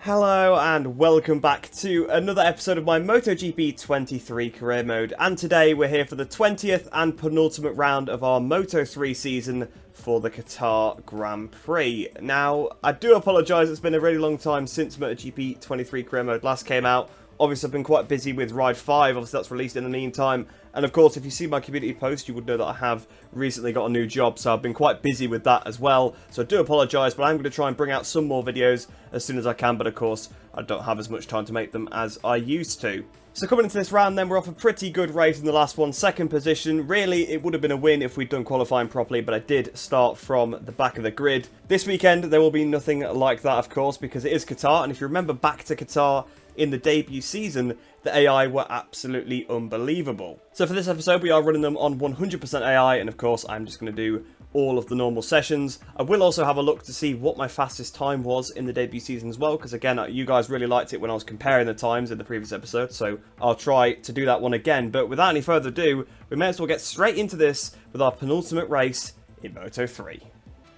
Hello and welcome back to another episode of my MotoGP 23 career mode, and today we're here for the 20th and penultimate round of our Moto3 season for the Qatar Grand Prix. Now, I do apologise, it's been a really long time since MotoGP 23 career mode last came out. Obviously, I've been quite busy with Ride 5, obviously that's released in the meantime. And of course, if you see my community post, you would know that I have recently got a new job, so I've been quite busy with that as well. So I do apologise, but I'm going to try and bring out some more videos as soon as I can, but of course, I don't have as much time to make them as I used to. So coming into this round then, we're off a pretty good race in the last one, second position. Really, it would have been a win if we'd done qualifying properly, but I did start from the back of the grid. This weekend, there will be nothing like that, of course, because it is Qatar, and if you remember back to Qatar in the debut season, the AI were absolutely unbelievable. So for this episode, we are running them on 100% AI, and of course, I'm just going to do all of the normal sessions. I will also have a look to see what my fastest time was in the debut season as well, because again, you guys really liked it when I was comparing the times in the previous episode, so I'll try to do that one again. But without any further ado, we may as well get straight into this with our penultimate race in Moto3.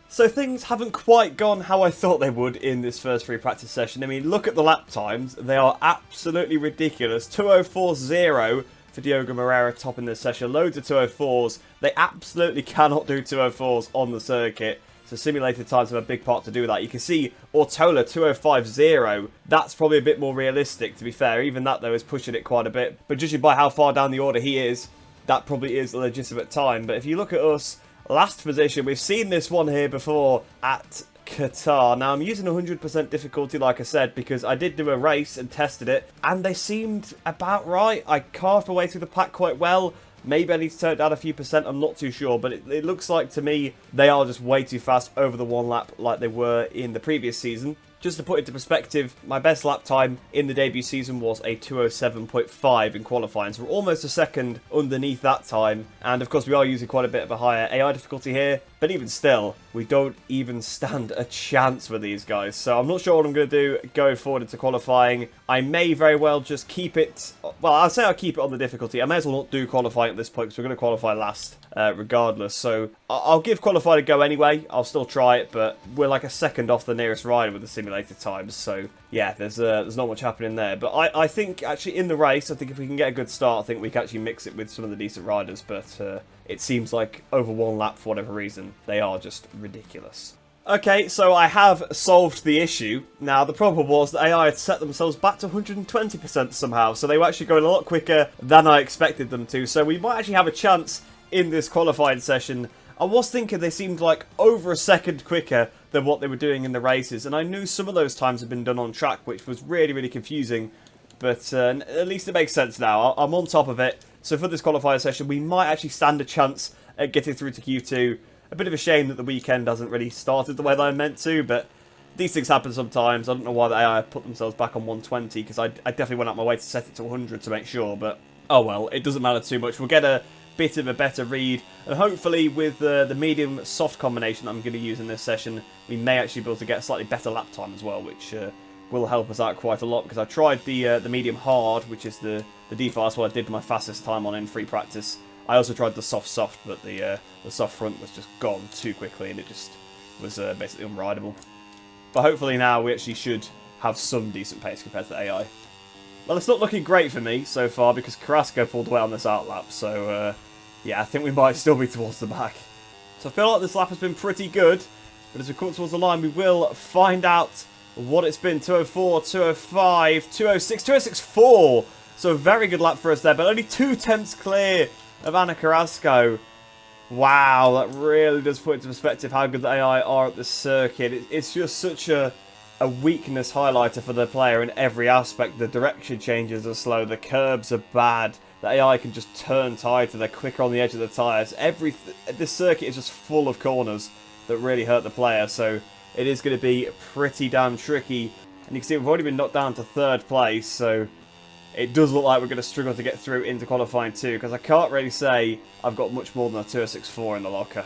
So things haven't quite gone how I thought they would in this first free practice session. I mean, look at the lap times. They are absolutely ridiculous. 2:04.0 for Diogo Moreira topping this session. Loads of 2:04s. They absolutely cannot do 2:04s on the circuit. So simulated times have a big part to do with that. You can see Ortola 2:05.0. That's probably a bit more realistic, to be fair. Even that, though, is pushing it quite a bit. But judging by how far down the order he is, that probably is a legitimate time. But if you look at us, last position, we've seen this one here before at Qatar. Now, I'm using 100% difficulty, like I said, because I did do a race and tested it, and they seemed about right. I carved my way through the pack quite well. Maybe I need to turn it down a few percent, I'm not too sure, but it looks like to me they are just way too fast over the one lap like they were in the previous season. Just to put into perspective, my best lap time in the debut season was a 2:07.5 in qualifying, so we're almost a second underneath that time. And of course, we are using quite a bit of a higher AI difficulty here, but even still, we don't even stand a chance with these guys. So I'm not sure what I'm going to do going forward into qualifying. I may very well just keep it, well, I'll say I'll keep it on the difficulty. I may as well not do qualifying at this point, because we're going to qualify last regardless. So I'll give qualifying a go anyway. I'll still try it, but we're like a second off the nearest rider with the simulated times. So yeah, there's not much happening there. But I think actually in the race, I think if we can get a good start, I think we can actually mix it with some of the decent riders. But it seems like over one lap, for whatever reason, they are just ridiculous. Okay, so I have solved the issue. Now, the problem was that AI had set themselves back to 120% somehow, so they were actually going a lot quicker than I expected them to. So we might actually have a chance in this qualifying session. I was thinking they seemed like over a second quicker than what they were doing in the races, and I knew some of those times had been done on track, which was really, really confusing. But at least it makes sense now. I'm on top of it. So for this qualifying session, we might actually stand a chance at getting through to Q2. A bit of a shame that the weekend hasn't really started the way that I meant to, but these things happen sometimes. I don't know why the AI put themselves back on 120, because I definitely went out my way to set it to 100 to make sure, but oh well, it doesn't matter too much. We'll get a bit of a better read, and hopefully with the medium soft combination that I'm going to use in this session, we may actually be able to get a slightly better lap time as well, which will help us out quite a lot, because I tried the medium hard, which is the default. That's what I did my fastest time on in free practice. I also tried the soft, but the soft front was just gone too quickly, and it just was basically unrideable. But hopefully now we actually should have some decent pace compared to the AI. Well, it's not looking great for me so far, because Carrasco pulled away on this outlap, so yeah, I think we might still be towards the back. So I feel like this lap has been pretty good, but as we come towards the line, we will find out what it's been. 2:04, 2:05, 2:06, 2:06.4. So a very good lap for us there, but only 2 tenths clear of Ana Carrasco. Wow, that really does put into perspective how good the AI are at the circuit. It's just such a weakness highlighter for the player in every aspect. The direction changes are slow, the curbs are bad, the AI can just turn tighter, they're quicker on the edge of the tyres. This circuit is just full of corners that really hurt the player, so it is going to be pretty damn tricky. And you can see we've already been knocked down to 3rd place, so it does look like we're going to struggle to get through into qualifying too, because I can't really say I've got much more than a 2:06.4 in the locker.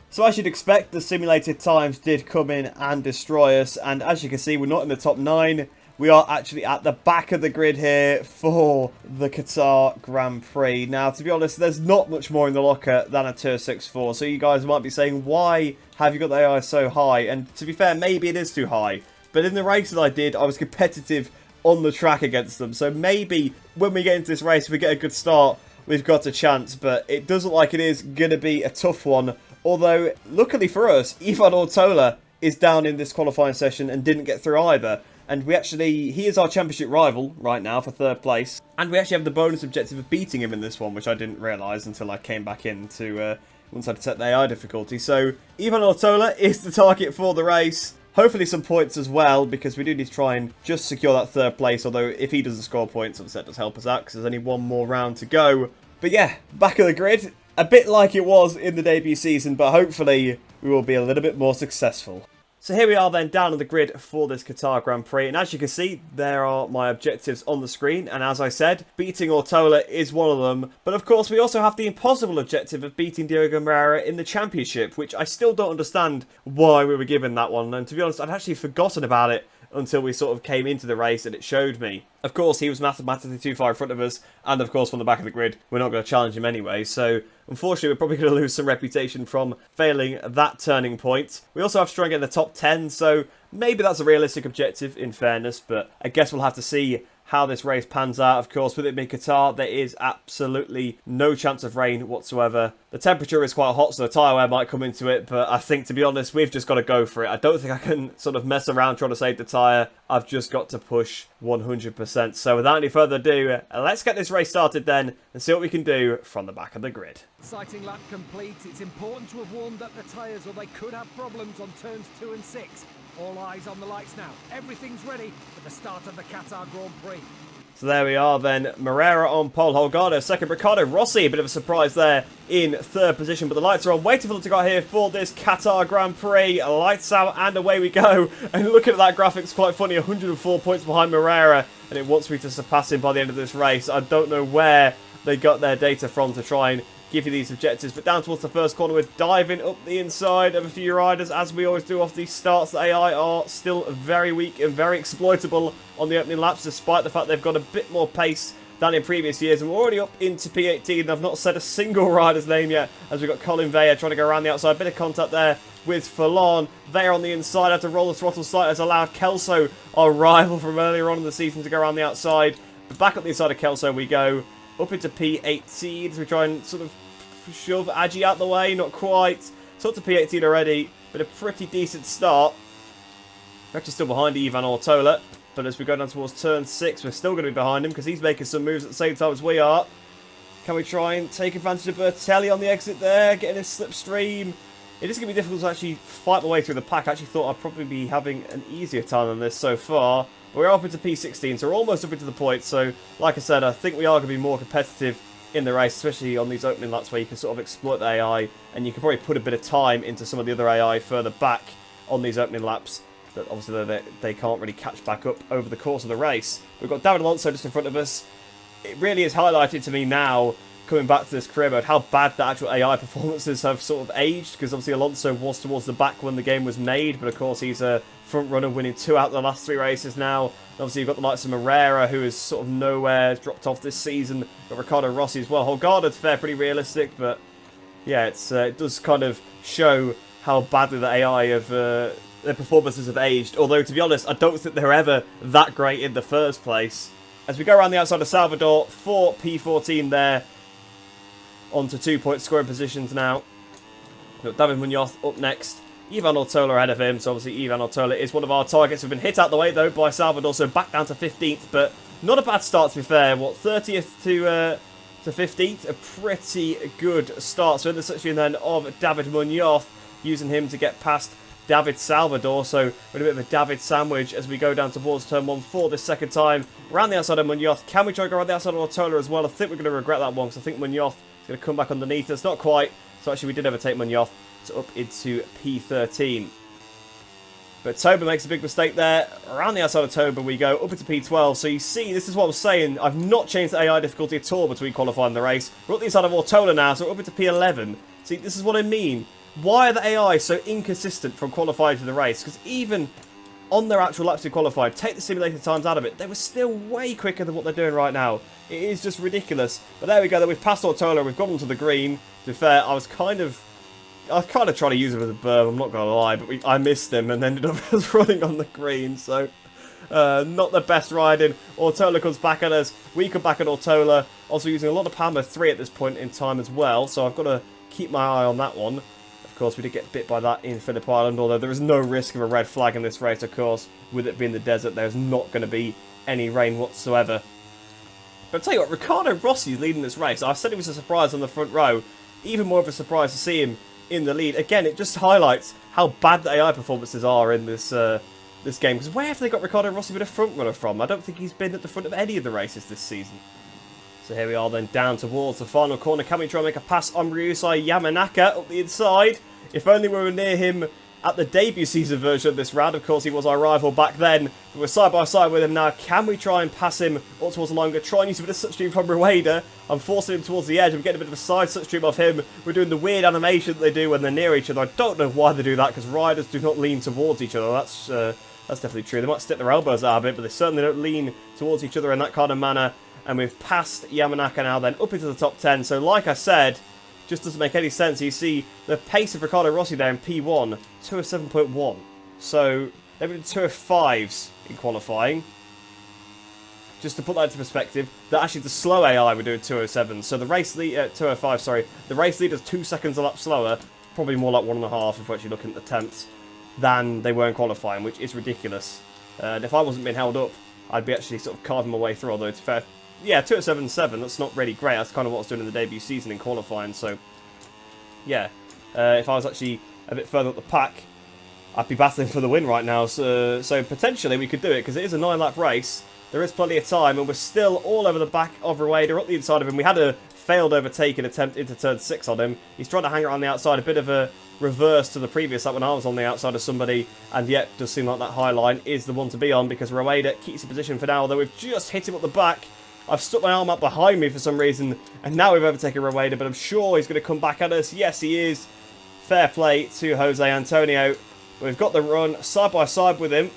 So as you'd expect, the simulated times did come in and destroy us, and as you can see, we're not in the top 9. We are actually at the back of the grid here for the Qatar Grand Prix. Now, to be honest, there's not much more in the locker than a 2:06.4, so you guys might be saying, why have you got the AI so high? And to be fair, maybe it is too high. but in the races I did, I was competitive on the track against them. So maybe when we get into this race, if we get a good start, we've got a chance. But it doesn't look like it is going to be a tough one. Although, luckily for us, Ivan Ortola is down in this qualifying session and didn't get through either. And he is our championship rival right now for 3rd place. And we actually have the bonus objective of beating him in this one, which I didn't realise until I came back in to once I set the AI difficulty. So, Ivan Ortola is the target for the race. Hopefully some points as well, because we do need to try and just secure that 3rd place. Although, if he doesn't score points, obviously that does help us out, because there's only one more round to go. But yeah, back of the grid. A bit like it was in the debut season, but hopefully we will be a little bit more successful. So here we are then down on the grid for this Qatar Grand Prix, and as you can see, there are my objectives on the screen, and as I said, beating Ortola is one of them, but of course we also have the impossible objective of beating Diogo Moreira in the championship, which I still don't understand why we were given that one, and to be honest, I'd actually forgotten about it until we sort of came into the race and it showed me. Of course, he was mathematically too far in front of us, and of course from the back of the grid, we're not going to challenge him anyway, so unfortunately we're probably going to lose some reputation from failing that turning point. We also have to try and get in the top 10, so maybe that's a realistic objective in fairness, but I guess we'll have to see how this race pans out. Of course, with it being Qatar, there is absolutely no chance of rain whatsoever. The temperature is quite hot, so the tyre wear might come into it, but I think, to be honest, we've just got to go for it. I don't think I can sort of mess around trying to save the tyre. I've just got to push 100%. So without any further ado, let's get this race started then and see what we can do from the back of the grid. Exciting lap complete. It's important to have warmed up the tyres or they could have problems on turns 2 and 6. All eyes on the lights now. Everything's ready for the start of the Qatar Grand Prix. So there we are then. Moreira on pole, Holgado second, Ricardo Rossi, a bit of a surprise there in 3rd position, but the lights are on. Waiting for them to go here for this Qatar Grand Prix. Lights out and away we go. And looking at that graphic, it's quite funny. 104 points behind Moreira, and it wants me to surpass him by the end of this race. I don't know where they got their data from to try and give you these objectives, but down towards the first corner, we're diving up the inside of a few riders, as we always do off these starts. The AI are still very weak and very exploitable on the opening laps, despite the fact they've got a bit more pace than in previous years, and we're already up into P18, and I've not said a single rider's name yet, as we've got Colin Vea trying to go around the outside. Bit of contact there with Furlan. Vea on the inside, had to roll the throttle slightly, has allowed Kelso, our rival from earlier on in the season, to go around the outside. But back up the inside of Kelso we go, up into P18 as we try and sort of shove Agi out the way. Not quite. So up to P18 already, but a pretty decent start. We're actually still behind Ivan Ortola, but as we go down towards turn 6, we're still going to be behind him because he's making some moves at the same time as we are. Can we try and take advantage of Bertelli on the exit there, getting his slipstream? It is going to be difficult to actually fight my way through the pack. I actually thought I'd probably be having an easier time than this so far. But we're up into P16, so we're almost up into the points. So, like I said, I think we are going to be more competitive in the race, especially on these opening laps where you can sort of exploit the AI, and you can probably put a bit of time into some of the other AI further back on these opening laps that obviously they can't really catch back up over the course of the race. We've got David Alonso just in front of us. It really is highlighted to me now, coming back to this career mode, how bad the actual AI performances have sort of aged, because obviously Alonso was towards the back when the game was made, but of course he's a front runner, winning 2 out of the last 3 races now. And obviously you've got the likes of Moreira, who is sort of nowhere, dropped off this season. You've got Ricardo Rossi as well. Holgado, to fair, pretty realistic, but yeah, it does kind of show how badly the AI of their performances have aged. Although, to be honest, I don't think they're ever that great in the first place. As we go around the outside of Salvador for P14 there, onto 2-point scoring positions now. We've got David Munoz up next. Ivan Ortola ahead of him, so obviously Ivan Ortola is one of our targets. We've been hit out the way, though, by Salvador, so back down to 15th, but not a bad start, to be fair. What, 30th to 15th? A pretty good start. So in the section then of David Munoz, using him to get past David Salvador, so we're in a bit of a David sandwich as we go down towards turn 1 for this second time. Around the outside of Munoz. Can we try to go around the outside of Ortola as well? I think we're going to regret that one, because I think Munoz is going to come back underneath us. Not quite. So actually we did overtake Munoz. So up into P13. But Toba makes a big mistake there. Around the outside of Toba we go, up into P12. So you see, this is what I'm saying. I've not changed the AI difficulty at all between qualifying and the race. We're up the inside of Ortola now, so we're up into P11. See, this is what I mean. Why are the AI so inconsistent from qualifying to the race? Because even on their actual laps to qualify, take the simulated times out of it, they were still way quicker than what they're doing right now. It is just ridiculous. But there we go, then we've passed Ortola, we've got onto the green. To be fair, I was kind of was kind of trying to use him as a berm, I'm not going to lie, but I missed him and ended up running on the green, so not the best riding. Ortola comes back at us, we come back at Ortola, also using a lot of Palmer 3 at this point in time as well, so I've got to keep my eye on that one. Of course, we did get bit by that in Phillip Island, although there is no risk of a red flag in this race, of course. With it being the desert, there's not going to be any rain whatsoever. But I'll tell you what, Riccardo Rossi is leading this race. I said it was a surprise on the front row. Even more of a surprise to see him in the lead. Again, it just highlights how bad the AI performances are in this this game. Because where have they got Riccardo Rossi been a front runner from? I don't think he's been at the front of any of the races this season. So here we are then down towards the final corner. Can we try and make a pass on Ryusai Yamanaka up the inside? If only we were near him at the debut season version of this round. Of course, he was our rival back then. But we're side by side with him now. Can we try and pass him up towards the line? We're going to try and use a bit of slipstream from Rueda. I'm forcing him towards the edge. I'm getting a bit of a side slipstream off him. We're doing the weird animation that they do when they're near each other. I don't know why they do that, because riders do not lean towards each other. That's definitely true. They might stick their elbows out a bit, but they certainly don't lean towards each other in that kind of manner. And we've passed Yamanaka now then up into the top 10. So like I said, just doesn't make any sense. You see the pace of Riccardo Rossi there in P1, 207.1. So they've been 205s in qualifying. Just to put that into perspective, that actually the slow AI were doing 207. So the race lead, 205, sorry. The race leader's 2 seconds a lap slower, probably more like 1.5 if we're actually looking at the temps, than they were in qualifying, which is ridiculous. And if I wasn't being held up, I'd be actually sort of carving my way through, although it's fair. Yeah, 207.7, that's not really great. That's kind of what I was doing in the debut season in qualifying. So, yeah, if I was actually a bit further up the pack, I'd be battling for the win right now. So potentially we could do it, because it is a 9-lap race. There is plenty of time, and we're still all over the back of Rueda, up the inside of him. We had a failed overtaking attempt into turn 6 on him. He's trying to hang around the outside, a bit of a reverse to the previous lap when I was on the outside of somebody, and yet does seem like that high line is the one to be on, because Rueda keeps the position for now, although we've just hit him up the back. I've stuck my arm up behind me for some reason, and now we've overtaken Rueda, but I'm sure he's going to come back at us. Yes, he is. Fair play to Jose Antonio. We've got the run side by side with him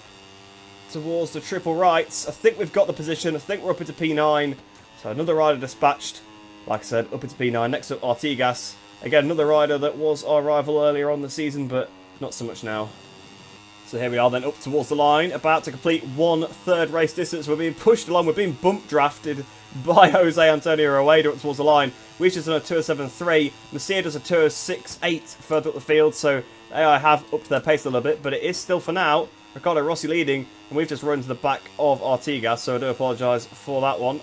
towards the triple rights. I think we've got the position. I think we're up into P9. So another rider dispatched. Like I said, up into P9. Next up, Artigas. Again, another rider that was our rival earlier on the season, but not so much now. So here we are then up towards the line, about to complete 1/3 race distance. We're being pushed along, we're being bump drafted by Jose Antonio Rueda up towards the line. We've just done a 207.3, Masia does a 206.8 further up the field, so AI have upped their pace a little bit, but it is still for now Riccardo Rossi leading, and we've just run to the back of Artigas, so I do apologise for that one.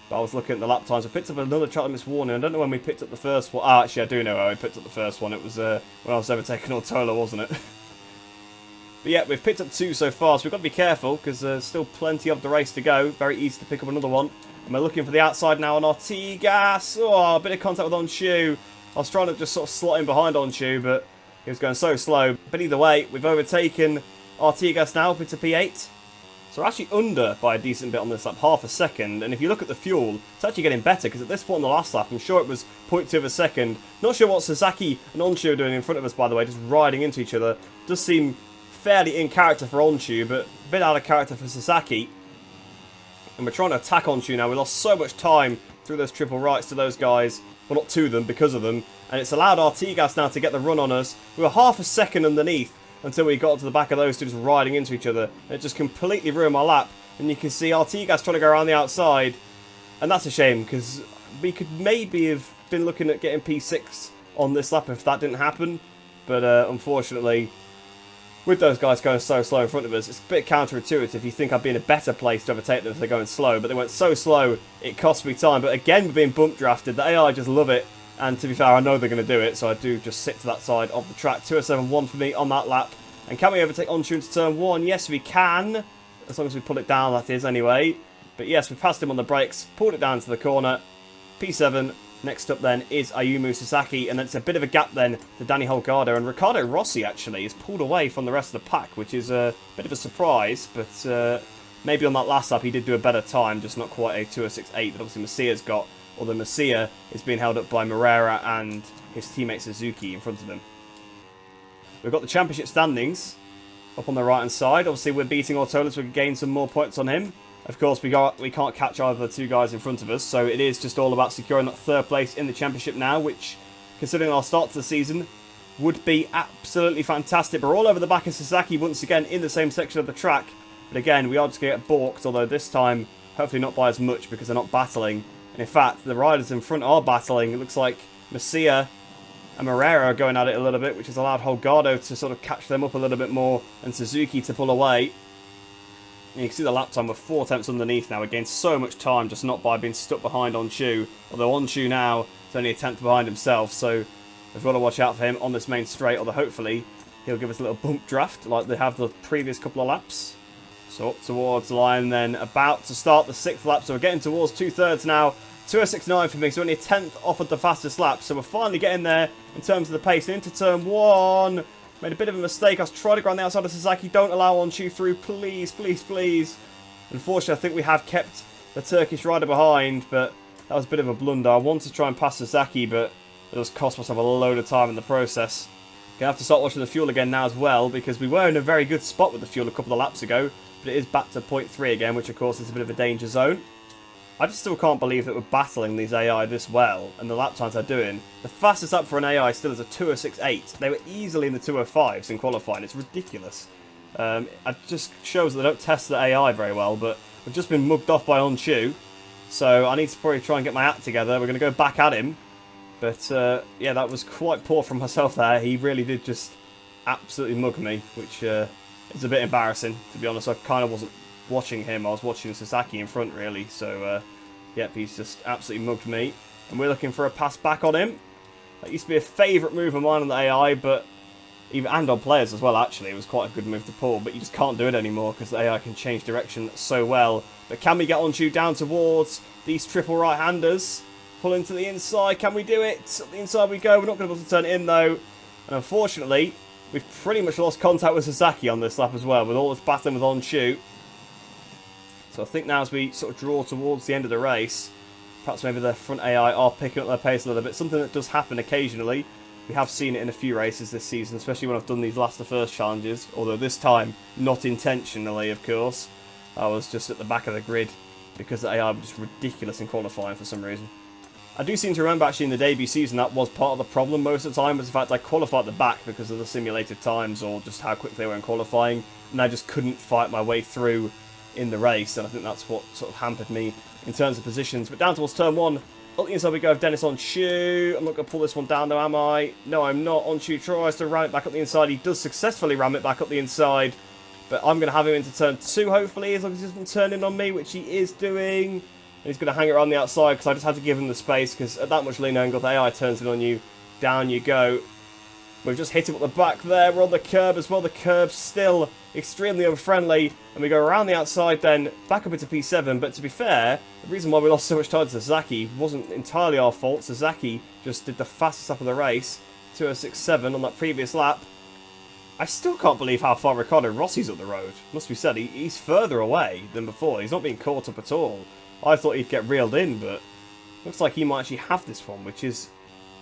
But I was looking at the lap times. I picked up another child miss warning. I don't know when we picked up the first one. Ah, actually I do know how we picked up the first one. It was when I was overtaking Ortola, wasn't it? But yeah, we've picked up 2 so far, so we've got to be careful, because there's still plenty of the race to go. Very easy to pick up another one. And we're looking for the outside now on Artigas. Oh, a bit of contact with Onshu. I was trying to just sort of slot in behind Onshu, but he was going so slow. But either way, we've overtaken Artigas now up into P8. So we're actually under by a decent bit on this lap, half a second. And if you look at the fuel, it's actually getting better, because at this point in the last lap, I'm sure it was 0.2 of a second. Not sure what Sasaki and Onshu are doing in front of us, by the way, just riding into each other. Does seem fairly in character for Onshu, but a bit out of character for Sasaki. And we're trying to attack Onshu now. We lost so much time through those triple rights to those guys. Well, not to them, because of them. And it's allowed Artigas now to get the run on us. We were half a second underneath until we got to the back of those two just riding into each other. And it just completely ruined my lap. And you can see Artigas trying to go around the outside. And that's a shame, because we could maybe have been looking at getting P6 on this lap if that didn't happen. But unfortunately, with those guys going so slow in front of us, it's a bit counterintuitive. You think I'd be in a better place to overtake them if they're going slow, but they went so slow, it cost me time. But again, we're being bump drafted. The AI just love it, and to be fair, I know they're going to do it, so I do just sit to that side of the track. 207.1 for me on that lap. And can we overtake Onshu into turn 1? Yes, we can, as long as we pull it down, that is, anyway. But yes, we passed him on the brakes, pulled it down to the corner. P7. Next up then is Ayumu Sasaki, and it's a bit of a gap then to Danny Holgado, and Riccardo Rossi actually is pulled away from the rest of the pack, which is a bit of a surprise, but maybe on that last lap he did do a better time, just not quite a 206.8 that obviously Masia's got, although Masia is being held up by Moreira and his teammate Suzuki in front of him. We've got the championship standings up on the right hand side. Obviously we're beating Ortola, so we can gain some more points on him. Of course, we can't catch either of the 2 guys in front of us, so it is just all about securing that 3rd place in the championship now, which, considering our start to the season, would be absolutely fantastic. We're all over the back of Sasaki once again in the same section of the track. But again, we are just going to get balked, although this time, hopefully not by as much because they're not battling. And in fact, the riders in front are battling. It looks like Masia and Moreira are going at it a little bit, which has allowed Holgado to sort of catch them up a little bit more and Suzuki to pull away. And you can see the lap time with 4 tenths underneath now. Again, so much time just not by being stuck behind Onshu. Although Onshu now is only a tenth behind himself, so we've got to watch out for him on this main straight, although hopefully he'll give us a little bump draft like they have the previous couple of laps. So up towards the line then, about to start the 6th lap, so we're getting towards 2/3 now. 2:06.9 for me, so only a tenth off of the fastest lap, so we're finally getting there in terms of the pace. And into turn 1, made a bit of a mistake. I was trying to go on the outside of Sasaki. Don't allow Onshu through, please, please, please. Unfortunately, I think we have kept the Turkish rider behind, but that was a bit of a blunder. I wanted to try and pass Sasaki, but it just cost myself a load of time in the process. Gonna have to start watching the fuel again now as well, because we were in a very good spot with the fuel a couple of laps ago, but it is back to 0.3 again, which of course is a bit of a danger zone. I just still can't believe that we're battling these AI this well, and the lap times they're doing. The fastest lap for an AI still is a 2:06.8. They were easily in the 2:05s in qualifying. It's ridiculous. It just shows that they don't test the AI very well, but we've just been mugged off by Onshu, so I need to probably try and get my act together. We're going to go back at him, but yeah, that was quite poor from myself there. He really did just absolutely mug me, which is a bit embarrassing, to be honest. I kind of wasn't watching him, I was watching Sasaki in front really, so yep, he's just absolutely mugged me, and we're looking for a pass back on him. That used to be a favourite move of mine on the AI, but even and on players as well actually, it was quite a good move to pull, but you just can't do it anymore because the AI can change direction so well. But can we get Onshu down towards these triple right-handers? Pull into the inside, can we do it? Up the inside we go, we're not going to be able to turn it in though, and unfortunately, we've pretty much lost contact with Sasaki on this lap as well, with all this battling with Onshu. So I think now as we sort of draw towards the end of the race, perhaps maybe the front AI are picking up their pace a little bit. Something that does happen occasionally. We have seen it in a few races this season, especially when I've done these last to first challenges. Although this time, not intentionally, of course. I was just at the back of the grid because the AI was just ridiculous in qualifying for some reason. I do seem to remember actually in the debut season that was part of the problem most of the time, was the fact I qualified at the back because of the simulated times or just how quick they were in qualifying, and I just couldn't fight my way through in the race, and I think that's what sort of hampered me in terms of positions. But down towards turn 1, up the inside we go with Dennis Onshu. I'm not going to pull this one down though, am I? No, I'm not. Onshu tries to ram it back up the inside. He does successfully ram it back up the inside, but I'm going to have him into turn 2 hopefully, as long as he doesn't turn in on me, which he is doing. And he's going to hang it around the outside because I just had to give him the space, because at that much lean angle, the AI turns in on you. Down you go. We've just hit him at the back there. We're on the curb as well. The curb's still extremely unfriendly. And we go around the outside then, back up into P7. But to be fair, the reason why we lost so much time to Sasaki wasn't entirely our fault. Sasaki just did the fastest lap of the race, 2:06.7 on that previous lap. I still can't believe how far Ricardo Rossi's up the road. Must be said, he's further away than before. He's not being caught up at all. I thought he'd get reeled in, but looks like he might actually have this one, which is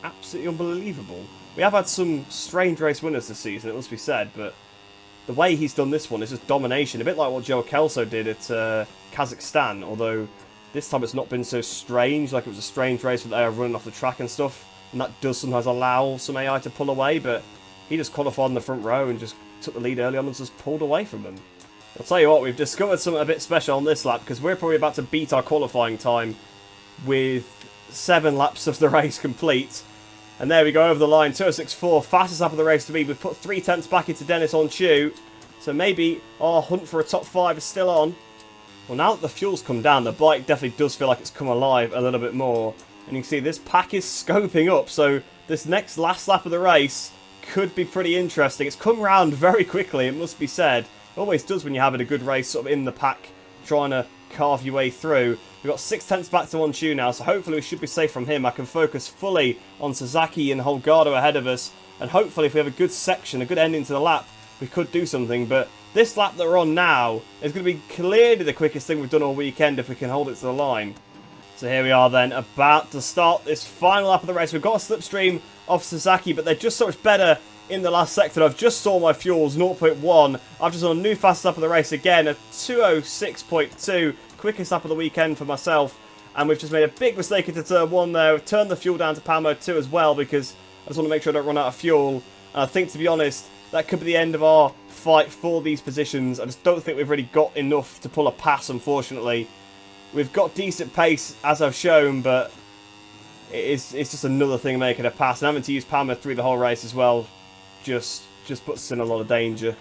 absolutely unbelievable. We have had some strange race winners this season, it must be said, but the way he's done this one is just domination. A bit like what Joe Kelso did at Kazakhstan, although this time it's not been so strange. Like, it was a strange race with AI running off the track and stuff, and that does sometimes allow some AI to pull away, but he just qualified in the front row and just took the lead early on and just pulled away from them. I'll tell you what, we've discovered something a bit special on this lap, because we're probably about to beat our qualifying time with 7 laps of the race complete. And there we go, over the line, 2:06.4, fastest lap of the race to me. We've put 3 tenths back into Dennis Onshu, so maybe our hunt for a top 5 is still on. Well, now that the fuel's come down, the bike definitely does feel like it's come alive a little bit more. And you can see this pack is scoping up, so this next last lap of the race could be pretty interesting. It's come round very quickly, it must be said. It always does when you're having a good race sort of in the pack, trying to carve your way through. We've got 6 tenths back to Onshu now, so hopefully we should be safe from him. I can focus fully on Sasaki and Holgado ahead of us, and hopefully if we have a good section, a good ending to the lap, we could do something. But this lap that we're on now is going to be clearly the quickest thing we've done all weekend if we can hold it to the line. So here we are then, about to start this final lap of the race. We've got a slipstream off Sasaki, but they're just so much better in the last sector. I've just saw my fuels, 0.1. I've just done a new fastest lap of the race again, a 2:06.2. Quickest lap of the weekend for myself, and we've just made a big mistake into turn 1 there. We've turned the fuel down to power mode 2 as well, because I just want to make sure I don't run out of fuel, And I think, to be honest, that could be the end of our fight for these positions. I just don't think we've really got enough to pull a pass, unfortunately. We've got decent pace, as I've shown, but it's just another thing making a pass. And having to use Palmer through the whole race as well just puts us in a lot of danger.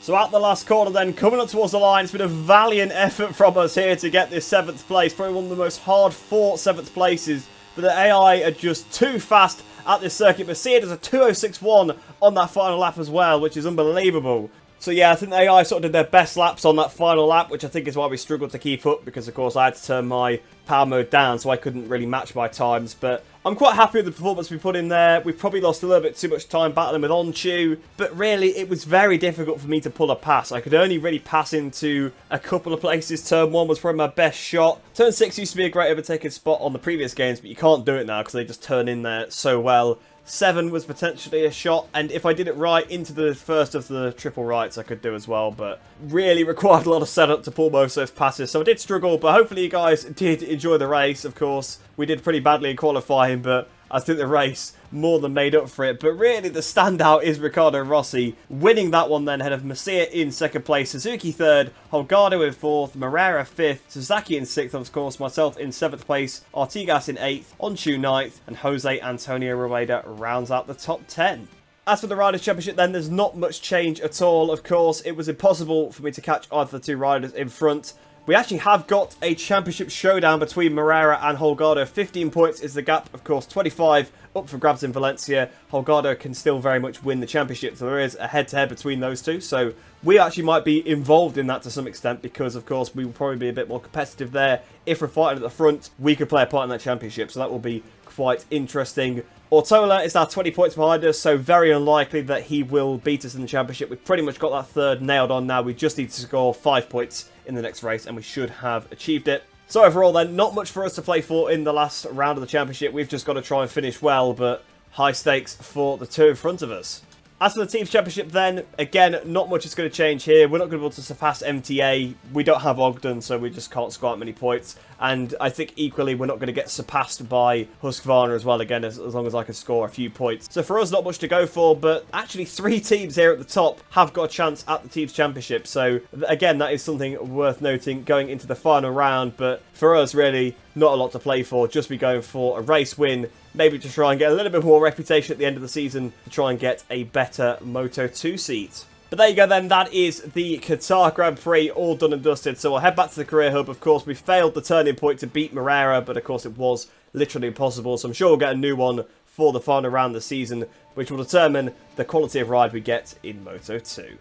So at the last corner then, coming up towards the line, it's been a valiant effort from us here to get this 7th place. Probably one of the most hard-fought 7th places. But the AI are just too fast at this circuit. But see it as a 2:06.1 on that final lap as well, which is unbelievable. So yeah, I think the AI sort of did their best laps on that final lap, which I think is why we struggled to keep up, because of course I had to turn my power mode down, so I couldn't really match my times. But I'm quite happy with the performance we put in there. We probably lost a little bit too much time battling with Onchu, but really it was very difficult for me to pull a pass. I could only really pass into a couple of places. Turn 1 was probably my best shot. Turn 6 used to be a great overtaking spot on the previous games, but you can't do it now because they just turn in there so well. 7 was potentially a shot, and if I did it right into the first of the triple rights, I could do as well, but really required a lot of setup to pull most of those passes, so I did struggle, but hopefully you guys did enjoy the race. Of course, we did pretty badly in qualifying, but I think the race more than made up for it. But really, the standout is Riccardo Rossi, winning that one then ahead of Masia in 2nd place, Suzuki 3rd, Holgado in 4th, Moreira 5th, Sasaki in 6th, of course, myself in 7th place, Artigas in 8th, Onchu 9th, and Jose Antonio Rueda rounds out the top 10. As for the Riders' Championship then, there's not much change at all. Of course, it was impossible for me to catch either of the two riders in front. We actually have got a championship showdown between Moreira and Holgado. 15 points is the gap, of course, 25 up for grabs in Valencia. Holgado can still very much win the championship, so there is a head-to-head between those two. So we actually might be involved in that to some extent because, of course, we will probably be a bit more competitive there. If we're fighting at the front, we could play a part in that championship, so that will be quite interesting. Ortola is now 20 points behind us, so very unlikely that he will beat us in the championship. We've pretty much got that 3rd nailed on now. We just need to score 5 points in the next race, and we should have achieved it. So overall then, not much for us to play for in the last round of the championship. We've just got to try and finish well, but high stakes for the two in front of us. As for the Teams Championship then, again, not much is going to change here. We're not going to be able to surpass MTA. We don't have Ogden, so we just can't score out many points. And I think equally, we're not going to get surpassed by Husqvarna as well, again, as long as I can score a few points. So for us, not much to go for, but actually 3 teams here at the top have got a chance at the Teams Championship. So again, that is something worth noting going into the final round. But for us, really, not a lot to play for. Just be going for a race win, maybe to try and get a little bit more reputation at the end of the season to try and get a better Moto2 seat. But there you go then, that is the Qatar Grand Prix all done and dusted. So we'll head back to the career hub. Of course, we failed the turning point to beat Moreira, but of course it was literally impossible. So I'm sure we'll get a new one for the final round of the season, which will determine the quality of ride we get in Moto2.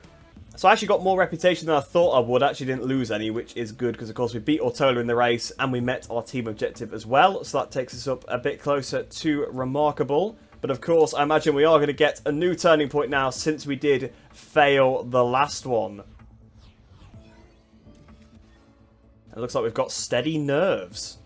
So I actually got more reputation than I thought I would. Actually didn't lose any, which is good because, of course, we beat Ortola in the race and we met our team objective as well. So that takes us up a bit closer to remarkable. But, of course, I imagine we are going to get a new turning point now since we did fail the last one. It looks like we've got steady nerves.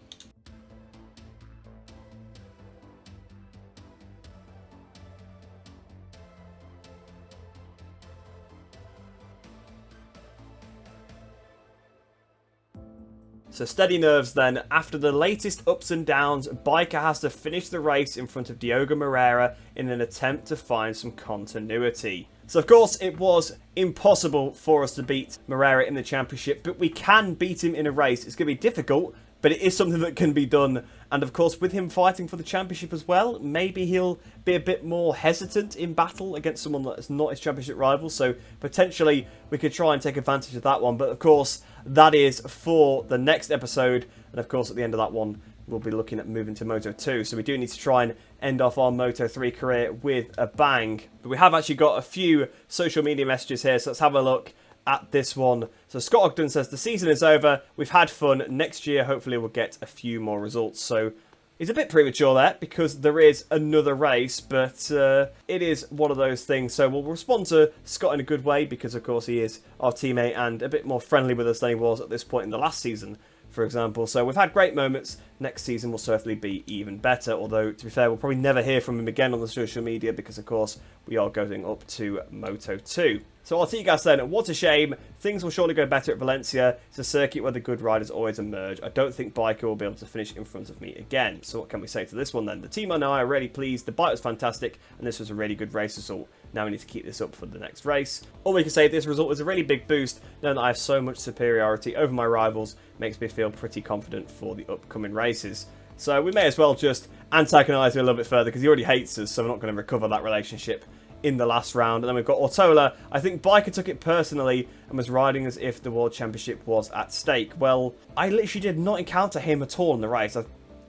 So steady nerves then. After the latest ups and downs, Biker has to finish the race in front of Diogo Moreira in an attempt to find some continuity. So of course it was impossible for us to beat Moreira in the championship, but we can beat him in a race. It's going to be difficult, but it is something that can be done. And of course, with him fighting for the championship as well, maybe he'll be a bit more hesitant in battle against someone that is not his championship rival. So potentially we could try and take advantage of that one. But of course, that is for the next episode. And of course, at the end of that one, we'll be looking at moving to Moto 2. So we do need to try and end off our Moto 3 career with a bang. But we have actually got a few social media messages here. So let's have a look at this one. So Scott Ogden says, the season is over. We've had fun. Next year, hopefully we'll get a few more results. So it's a bit premature there because there is another race, but it is one of those things. So we'll respond to Scott in a good way because, of course, he is our teammate and a bit more friendly with us than he was at this point in the last season, for example. So we've had great moments. Next season will certainly be even better. Although, to be fair, we'll probably never hear from him again on the social media because, of course, we are going up to Moto 2. So Artigas then, what a shame. Things will surely go better at Valencia. It's a circuit where the good riders always emerge. I don't think Biker will be able to finish in front of me again. So what can we say to this one then? The team and I are really pleased. The bite was fantastic and this was a really good race result. Now we need to keep this up for the next race. All we can say, this result is a really big boost. Knowing that I have so much superiority over my rivals makes me feel pretty confident for the upcoming races. So we may as well just antagonise him a little bit further, because he already hates us, so we're not going to recover that relationship in the last round. And then we've got Ortola. I think Biker took it personally and was riding as if the World Championship was at stake. Well, I literally did not encounter him at all in the race.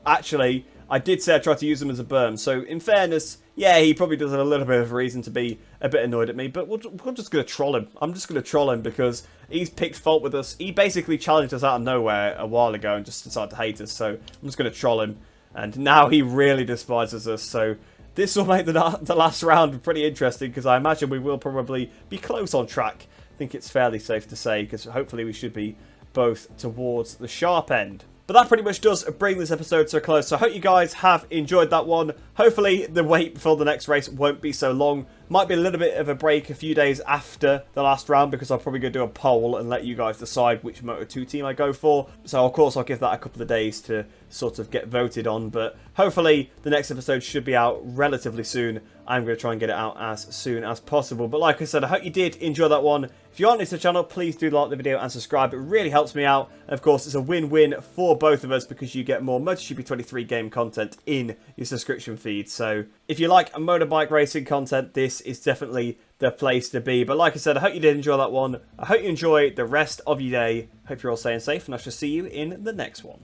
Actually, I did say I tried to use him as a berm, so in fairness, yeah, he probably does have a little bit of reason to be a bit annoyed at me, but we're just going to troll him. I'm just going to troll him because he's picked fault with us. He basically challenged us out of nowhere a while ago and just decided to hate us, so I'm just going to troll him. And now he really despises us, so this will make the last round pretty interesting, because I imagine we will probably be close on track. I think it's fairly safe to say, because hopefully we should be both towards the sharp end. But that pretty much does bring this episode to a close, so I hope you guys have enjoyed that one. Hopefully the wait for the next race won't be so long. Might be a little bit of a break a few days after the last round, because I'll probably go do a poll and let you guys decide which Moto2 team I go for. So of course I'll give that a couple of days to sort of get voted on, but hopefully the next episode should be out relatively soon. I'm going to try and get it out as soon as possible. But like I said, I hope you did enjoy that one. If you aren't new to the channel, please do like the video and subscribe. It really helps me out. And of course, it's a win-win for both of us, because you get more MotoGP 23 game content in your subscription feed. So if you like motorbike racing content, this is definitely the place to be. But like I said, I hope you did enjoy that one. I hope you enjoy the rest of your day. Hope you're all staying safe, and I shall see you in the next one.